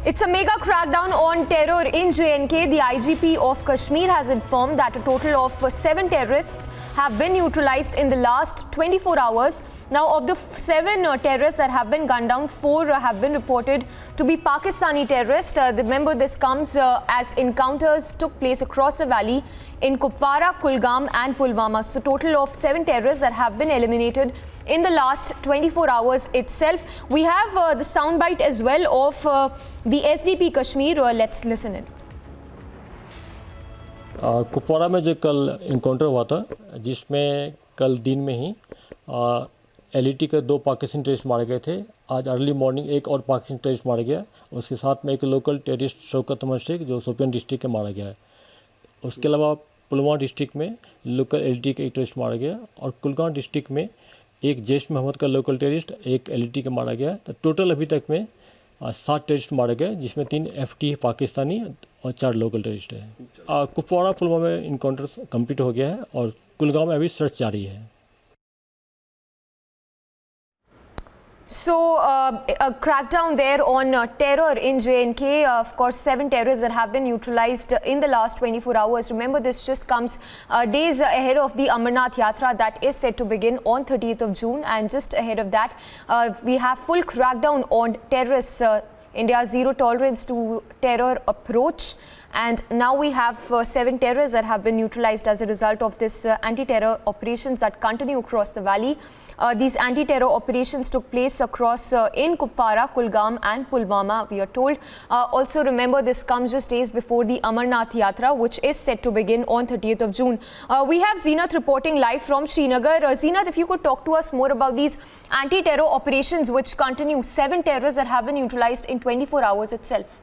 It's a mega crackdown on terror in J&K. The IGP of Kashmir has informed that a total of 7 terrorists have been neutralized in the last 24 hours. Now, of the 7 terrorists that have been gunned down, 4 have been reported to be Pakistani terrorists. Remember, this comes as encounters took place across the valley in Kupwara, Kulgam and Pulwama. So, total of 7 terrorists that have been eliminated in the last 24 hours itself. We have the soundbite as well of the SDP Kashmir. Let's listen in. Kupwara में जो कल encounter हुआ था, जिसमें कल दिन में ही LET के 2 पाकिस्तानी टेररिस्ट मारे गए थे। आज अर्ली मॉर्निंग एक और पाकिस्तानी टेररिस्ट मारा गया। उसके साथ में एक लोकल टेररिस्ट शौकत अहमद शेख जो शोपियान डिस्ट्रिक्ट के मारा गया है। उसके अलावा पुलवामा डिस्ट्रिक्ट में लोकल एलईटी के एक टेररिस्ट मारा गया और कुलगाम डिस्ट्रिक्ट में एक जैश मोहम्मद का लोकल टेररिस्ट, एक एलईटी का मारा गया। तो टोटल अभी तक में 7 टेररिस्ट मारे गए, जिसमें 3 एफटी पाकिस्तानी और 4 लोकल टेररिस्ट हैं। कुपवाड़ा पुलवामा में इनकाउंटर कंप्लीट हो गया है और कुलगाम में अभी सर्च जारी है। So, a crackdown there on terror in J&K. Of course, 7 terrorists that have been neutralized in the last 24 hours. Remember, this just comes days ahead of the Amarnath Yatra that is set to begin on 30th of June. And just ahead of that, we have full crackdown on terrorists. India's zero tolerance to terror approach. And now we have 7 terrorists that have been neutralized as a result of this anti-terror operations that continue across the valley. These anti-terror operations took place across in Kupwara, Kulgam and Pulwama, we are told. Also remember, this comes just days before the Amarnath Yatra, which is set to begin on 30th of June. We have Zeenat reporting live from Srinagar. Zeenat, if you could talk to us more about these anti-terror operations which continue. 7 terrorists that have been neutralized in 24 hours itself.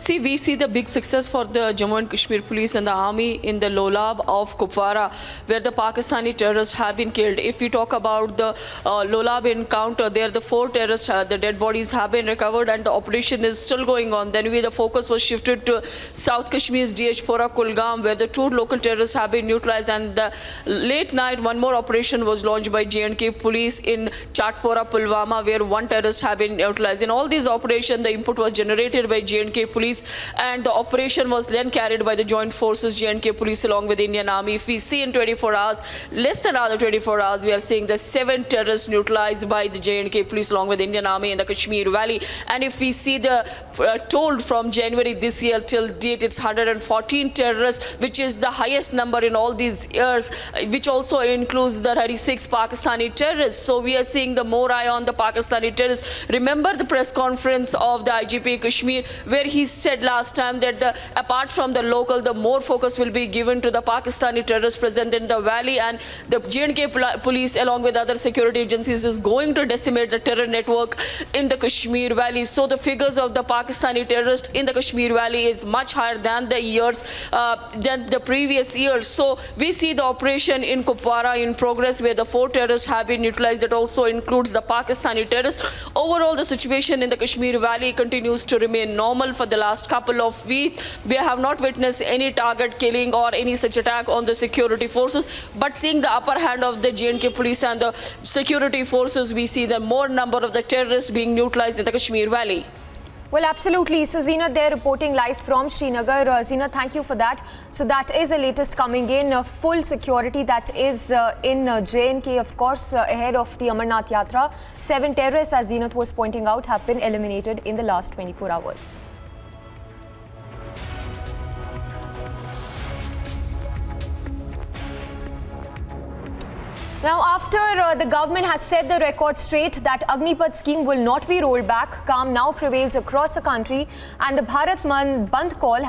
See, we see the big success for the Jammu and Kashmir police and the army in the Lolab of Kupwara, where the Pakistani terrorists have been killed. If we talk about the Lolab encounter, there the 4 terrorists, the dead bodies have been recovered and the operation is still going on. Then the focus was shifted to South Kashmir's Diashpora, Kulgam, where the 2 local terrorists have been neutralized. And the late night, one more operation was launched by J&K police in Chatpora, Pulwama, where 1 terrorist have been neutralized. In all these operations, the input was generated by J&K police, and the operation was then carried by the joint forces, J&K police along with the Indian Army. If we see in 24 hours, less than another 24 hours, we are seeing the 7 terrorists neutralized by the J&K police along with the Indian Army in the Kashmir Valley. And if we see the told from January this year till date, it's 114 terrorists, which is the highest number in all these years, which also includes the 36 Pakistani terrorists. So we are seeing the more eye on the Pakistani terrorists. Remember the press conference of the IGP Kashmir, where he said last time that apart from the local, the more focus will be given to the Pakistani terrorists present in the valley, and the J&K police along with other security agencies is going to decimate the terror network in the Kashmir Valley. So the figures of the Pakistani terrorists in the Kashmir Valley is much higher than the years, than the previous years. So we see the operation in Kupwara in progress, where the 4 terrorists have been neutralized. That also includes the Pakistani terrorists. Overall, the situation in the Kashmir Valley continues to remain normal. For the last couple of weeks, we have not witnessed any target killing or any such attack on the security forces. But seeing the upper hand of the J&K police and the security forces, we see the more number of the terrorists being neutralized in the Kashmir Valley. Well, absolutely. So, Zeenat there reporting live from Srinagar. Zeenat, thank you for that. So, that is the latest coming in. Full security that is in J&K, of course, ahead of the Amarnath Yatra. 7 terrorists, as Zeenat was pointing out, have been eliminated in the last 24 hours. Now, after the government has set the record straight that Agnipath scheme will not be rolled back, calm now prevails across the country, and the Bharat Bandh call